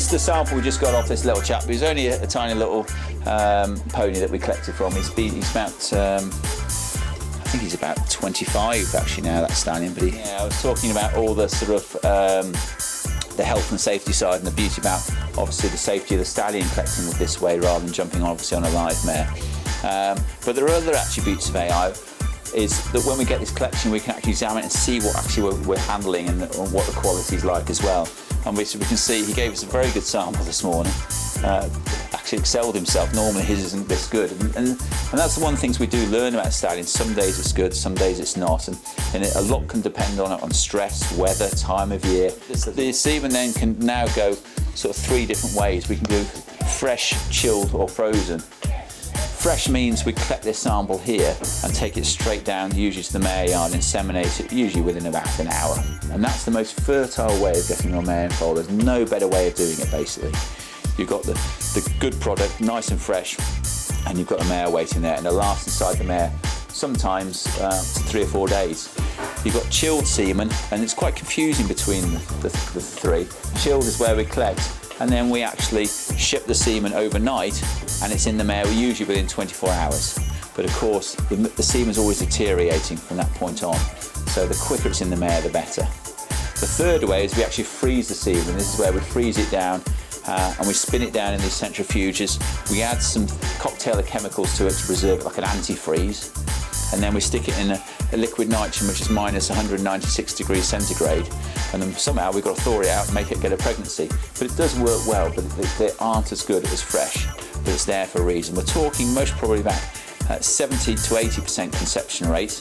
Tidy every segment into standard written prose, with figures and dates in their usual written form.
is the sample we just got off this little chap. He was only a tiny little pony that we collected from. He's about, I think he's about 25 actually now, that stallion. But I was talking about all the sort of the health and safety side, and the beauty about obviously the safety of the stallion collecting it this way rather than jumping obviously on a live mare. But there are other attributes of AI. Is that when we get this collection, we can actually examine it and see what actually we're handling and what the quality is like as well. And we can see he gave us a very good sample this morning. Actually excelled himself. Normally his isn't this good, and that's the one of the things we do learn about stallions. Some days it's good, some days it's not, and a lot can depend on stress, weather, time of year. The semen then can now go sort of 3 different ways. We can do fresh, chilled, or frozen. Fresh means we collect this sample here and take it straight down, usually to the mare yard, and inseminate it, usually within about an hour. And that's the most fertile way of getting your mare in foal. There's no better way of doing it, basically. You've got the good product, nice and fresh, and you've got the mare waiting there, and it'll last inside the mare sometimes 3 or 4 days. You've got chilled semen, and it's quite confusing between the 3. Chilled is where we collect, and then we actually ship the semen overnight, and it's in the mare usually within 24 hours. But of course, the semen's always deteriorating from that point on, so the quicker it's in the mare, the better. The third way is we actually freeze the semen. This is where we freeze it down, and we spin it down in these centrifuges. We add some cocktail of chemicals to it to preserve it, like an antifreeze, and then we stick it in a liquid nitrogen, which is minus 196 degrees centigrade, and then somehow we've got to thaw it out and make it get a pregnancy. But it does work well, but they aren't as good as fresh, but it's there for a reason. We're talking most probably about 70 to 80% conception rate,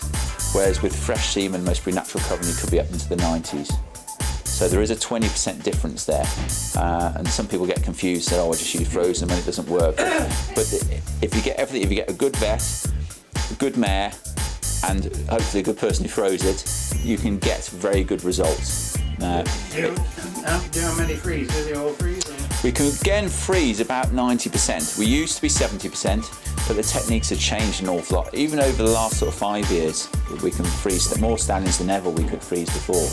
whereas with fresh semen, most probably natural covering, you could be up into the 90s. So there is a 20% difference there, and some people get confused, say, oh, I just use frozen when it doesn't work. But if you get everything, if you get a good vet, a good mare, and hopefully a good person who froze it, you can get very good results. Do you how many freeze? Do they all freeze? Or? We can again freeze about 90%. We used to be 70%, but the techniques have changed an awful lot. Even over the last sort of 5 years, we can freeze more stallions than ever we could freeze before.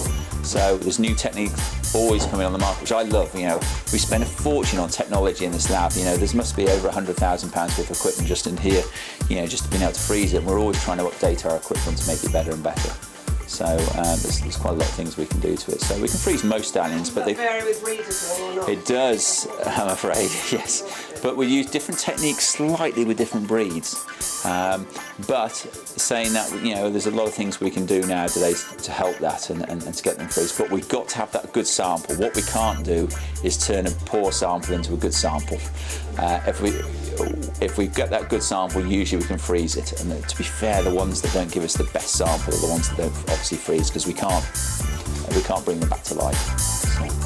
So there's new techniques always coming on the market, which I love. We spend a fortune on technology in this lab. There must be over £100,000 worth of equipment just in here, just being able to freeze it. And we're always trying to update our equipment to make it better and better. So there's quite a lot of things we can do to it. So we can freeze most stallions, but they vary with breeds at all or not? It does, I'm afraid, yes. But we use different techniques slightly with different breeds. But saying that, there's a lot of things we can do nowadays to help that and to get them freeze. But we've got to have that good sample. What we can't do is turn a poor sample into a good sample. If we get that good sample, usually we can freeze it. And to be fair, the ones that don't give us the best sample are the ones that don't obviously freeze, because we can't bring them back to life. So.